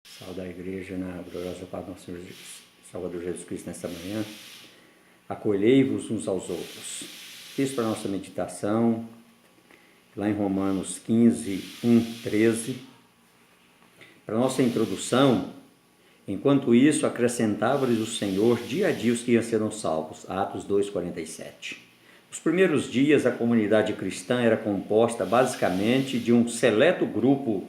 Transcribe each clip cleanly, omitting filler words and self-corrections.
Saúde a igreja na gloriosa paz do nosso Senhor Salvador Jesus Cristo nesta manhã. Acolhei-vos uns aos outros. Fiz para a nossa meditação, lá em Romanos 15, 1, 13. Para a nossa introdução, enquanto isso, acrescentava-lhes o Senhor dia a dia os que iam serão salvos. Atos 2, 47. Nos primeiros dias, a comunidade cristã era composta basicamente de um seleto grupo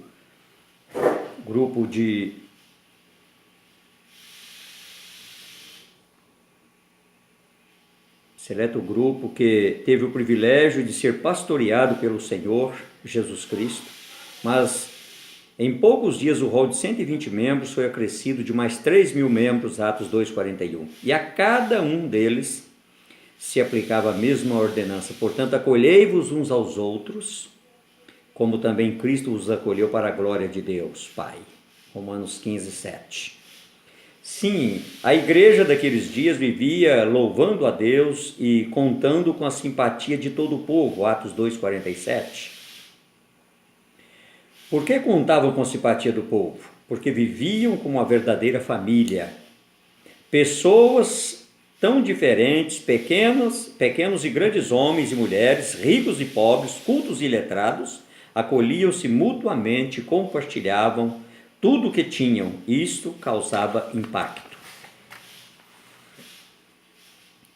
que teve o privilégio de ser pastoreado pelo Senhor Jesus Cristo, mas em poucos dias o rol de 120 membros foi acrescido de mais 3.000 membros, Atos 2,41, e a cada um deles se aplicava a mesma ordenança. Portanto, acolhei-vos uns aos outros, como também Cristo os acolheu para a glória de Deus, Pai. Romanos 15, 7. Sim, a igreja daqueles dias vivia louvando a Deus e contando com a simpatia de todo o povo, Atos 2, 47. Por que contavam com a simpatia do povo? Porque viviam como uma verdadeira família. Pessoas tão diferentes, pequenos e grandes homens e mulheres, ricos e pobres, cultos e letrados, acolhiam-se mutuamente, compartilhavam tudo o que tinham. Isto causava impacto.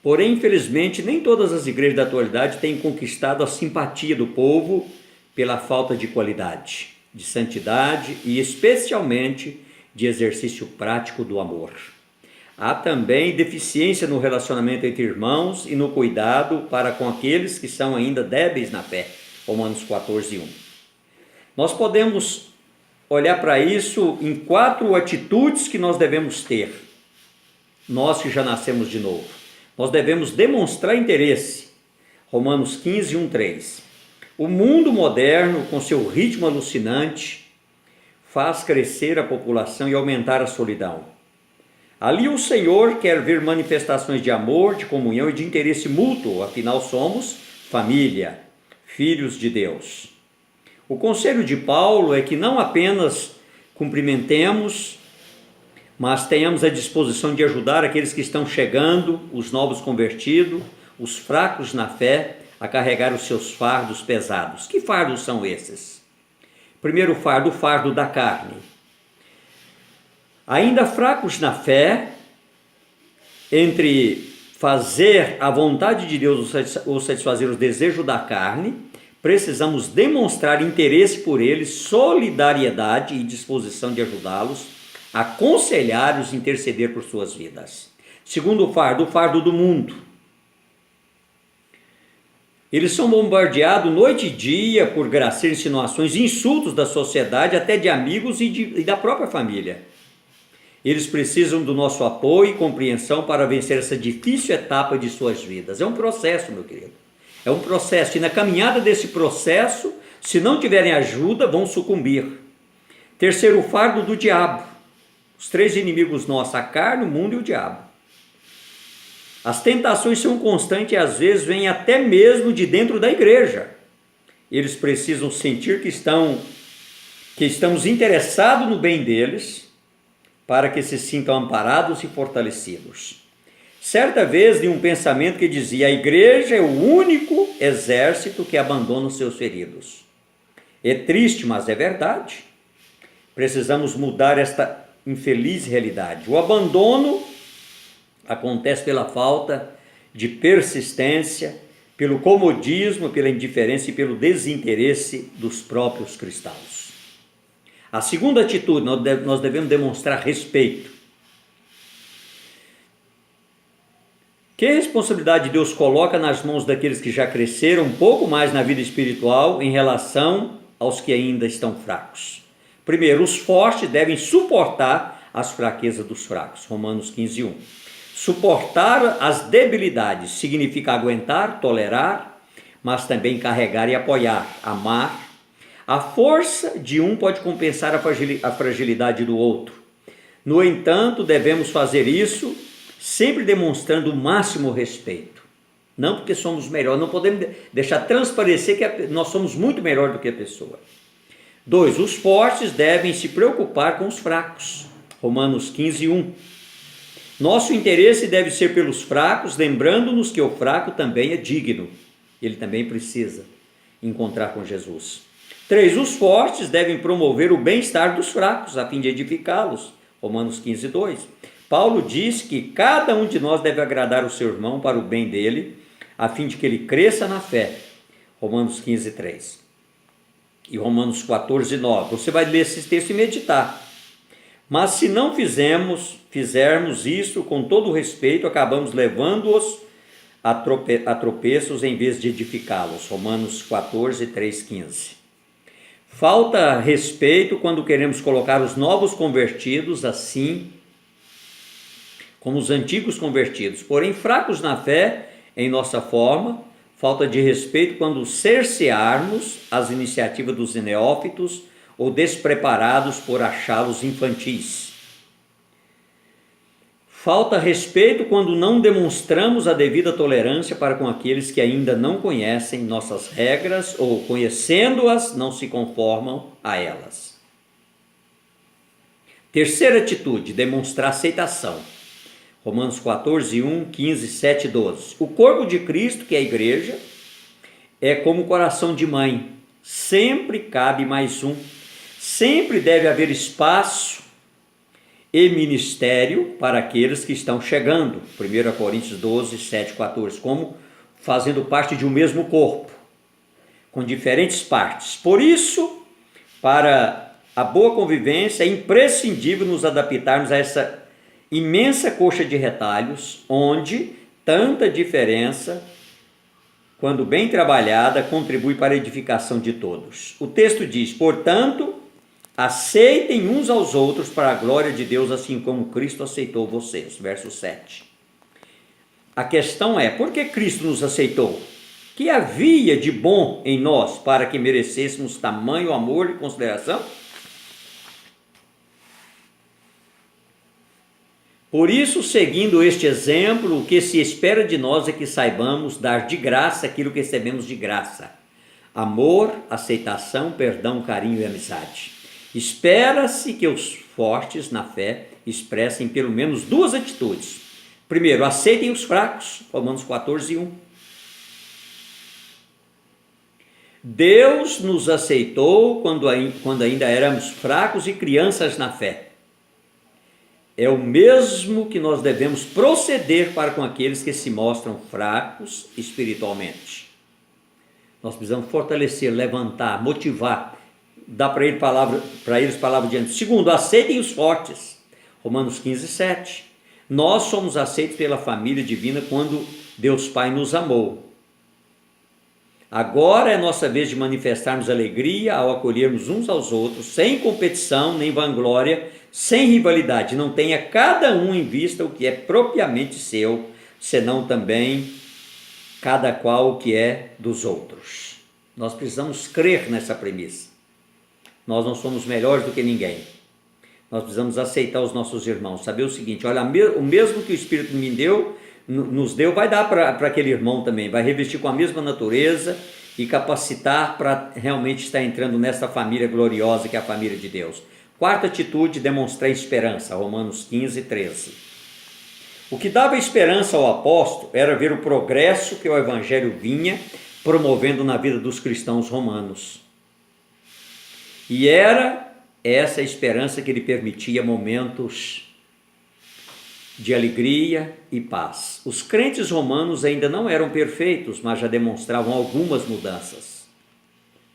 Porém, infelizmente, nem todas as igrejas da atualidade têm conquistado a simpatia do povo pela falta de qualidade, de santidade e especialmente de exercício prático do amor. Há também deficiência no relacionamento entre irmãos e no cuidado para com aqueles que são ainda débeis na fé. Romanos 14, 1. Nós podemos olhar para isso em 4 atitudes que nós devemos ter. Nós que já nascemos de novo. Nós devemos demonstrar interesse. Romanos 15, 1, 3. O mundo moderno, com seu ritmo alucinante, faz crescer a população e aumentar a solidão. Ali o Senhor quer ver manifestações de amor, de comunhão e de interesse mútuo, afinal somos família, filhos de Deus. O conselho de Paulo é que não apenas cumprimentemos, mas tenhamos a disposição de ajudar aqueles que estão chegando, os novos convertidos, os fracos na fé, a carregar os seus fardos pesados. Que fardos são esses? Primeiro fardo, o fardo da carne. Ainda fracos na fé, entre fazer a vontade de Deus ou satisfazer os desejos da carne, precisamos demonstrar interesse por eles, solidariedade e disposição de ajudá-los, aconselhar-os e interceder por suas vidas. Segundo fardo, o fardo do mundo. Eles são bombardeados noite e dia por graceiras, insinuações, insultos da sociedade, até de amigos e da própria família. Eles precisam do nosso apoio e compreensão para vencer essa difícil etapa de suas vidas. É um processo, meu querido. É um processo, e na caminhada desse processo, se não tiverem ajuda, vão sucumbir. Terceiro, o fardo do diabo. Os 3 inimigos nossos, a carne, o mundo e o diabo. As tentações são constantes e às vezes vêm até mesmo de dentro da igreja. Eles precisam sentir que estamos interessados no bem deles, para que se sintam amparados e fortalecidos. Certa vez li um pensamento que dizia: a igreja é o único exército que abandona os seus feridos. É triste, mas é verdade. Precisamos mudar esta infeliz realidade. O abandono acontece pela falta de persistência, pelo comodismo, pela indiferença e pelo desinteresse dos próprios cristãos. A segunda atitude, nós devemos demonstrar respeito. Que responsabilidade Deus coloca nas mãos daqueles que já cresceram um pouco mais na vida espiritual em relação aos que ainda estão fracos? Primeiro, os fortes devem suportar as fraquezas dos fracos. Romanos 15, 1. Suportar as debilidades significa aguentar, tolerar, mas também carregar e apoiar, amar. A força de um pode compensar a fragilidade do outro. No entanto, devemos fazer isso sempre demonstrando o máximo respeito. Não porque somos melhores, não podemos deixar transparecer que nós somos muito melhor do que a pessoa. 2. Os fortes devem se preocupar com os fracos. Romanos 15, 1. Nosso interesse deve ser pelos fracos, lembrando-nos que o fraco também é digno. Ele também precisa encontrar com Jesus. 3. Os fortes devem promover o bem-estar dos fracos, a fim de edificá-los. Romanos 15, 2. Paulo diz que cada um de nós deve agradar o seu irmão para o bem dele, a fim de que ele cresça na fé. Romanos 15, 3. E Romanos 14, 9. Você vai ler esses textos e meditar. Mas se não fizermos isso com todo respeito, acabamos levando-os a tropeços em vez de edificá-los. Romanos 14, 3, 15. Falta respeito quando queremos colocar os novos convertidos assim como os antigos convertidos, porém fracos na fé em nossa forma. Falta de respeito quando cercearmos as iniciativas dos neófitos ou despreparados por achá-los infantis. Falta respeito quando não demonstramos a devida tolerância para com aqueles que ainda não conhecem nossas regras ou, conhecendo-as, não se conformam a elas. Terceira atitude, demonstrar aceitação. Romanos 14, 1, 15, 7, 12. O corpo de Cristo, que é a igreja, é como o coração de mãe. Sempre cabe mais um. Sempre deve haver espaço e ministério para aqueles que estão chegando. 1 Coríntios 12, 7, 14. Como fazendo parte de um mesmo corpo, com diferentes partes. Por isso, para a boa convivência, é imprescindível nos adaptarmos a essa imensa coxa de retalhos, onde tanta diferença, quando bem trabalhada, contribui para a edificação de todos. O texto diz, portanto, aceitem uns aos outros para a glória de Deus, assim como Cristo aceitou vocês. Verso 7. A questão é, por que Cristo nos aceitou? Que havia de bom em nós para que merecêssemos tamanho amor e consideração? Por isso, seguindo este exemplo, o que se espera de nós é que saibamos dar de graça aquilo que recebemos de graça. Amor, aceitação, perdão, carinho e amizade. Espera-se que os fortes na fé expressem pelo menos duas atitudes. Primeiro, aceitem os fracos. Romanos 14, 1. Deus nos aceitou quando ainda éramos fracos e crianças na fé. É o mesmo que nós devemos proceder para com aqueles que se mostram fracos espiritualmente. Nós precisamos fortalecer, levantar, motivar, dar para eles palavra diante. Segundo, aceitem os fortes. Romanos 15, 7. Nós somos aceitos pela família divina quando Deus Pai nos amou. Agora é nossa vez de manifestarmos alegria ao acolhermos uns aos outros, sem competição nem vanglória, sem rivalidade. Não tenha cada um em vista o que é propriamente seu, senão também cada qual o que é dos outros. Nós precisamos crer nessa premissa. Nós não somos melhores do que ninguém. Nós precisamos aceitar os nossos irmãos, saber o seguinte, olha, o mesmo que o Espírito nos deu, vai dar para aquele irmão também, vai revestir com a mesma natureza e capacitar para realmente estar entrando nessa família gloriosa que é a família de Deus. Quarta atitude, demonstrar esperança, Romanos 15, 13. O que dava esperança ao apóstolo era ver o progresso que o evangelho vinha promovendo na vida dos cristãos romanos. E era essa esperança que lhe permitia momentos de alegria e paz. Os crentes romanos ainda não eram perfeitos, mas já demonstravam algumas mudanças.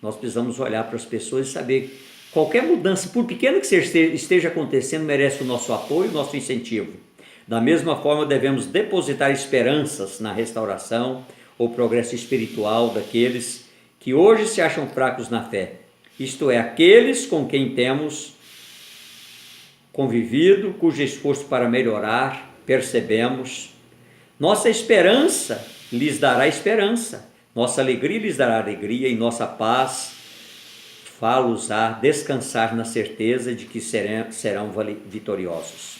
Nós precisamos olhar para as pessoas e saber qualquer mudança, por pequena que esteja acontecendo, merece o nosso apoio, o nosso incentivo. Da mesma forma, devemos depositar esperanças na restauração ou progresso espiritual daqueles que hoje se acham fracos na fé. Isto é, aqueles com quem temos convivido, cujo esforço para melhorar percebemos. Nossa esperança lhes dará esperança, nossa alegria lhes dará alegria e nossa paz fá-los a descansar na certeza de que serão vitoriosos.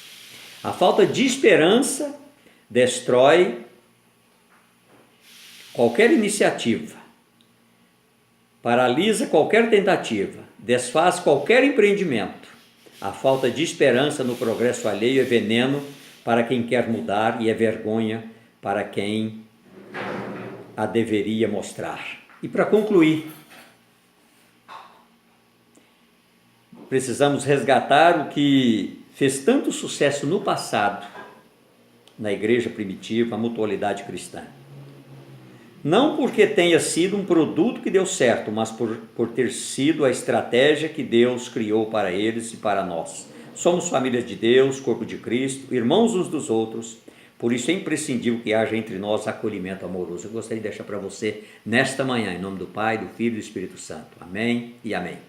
A falta de esperança destrói qualquer iniciativa, paralisa qualquer tentativa desfaz qualquer empreendimento. A falta de esperança no progresso alheio é veneno para quem quer mudar e é vergonha para quem a deveria mostrar. E para concluir, precisamos resgatar o que fez tanto sucesso no passado, na igreja primitiva, a mutualidade cristã. Não porque tenha sido um produto que deu certo, mas por ter sido a estratégia que Deus criou para eles e para nós. Somos família de Deus, corpo de Cristo, irmãos uns dos outros, por isso é imprescindível que haja entre nós acolhimento amoroso. Eu gostaria de deixar para você nesta manhã, em nome do Pai, do Filho e do Espírito Santo. Amém e amém.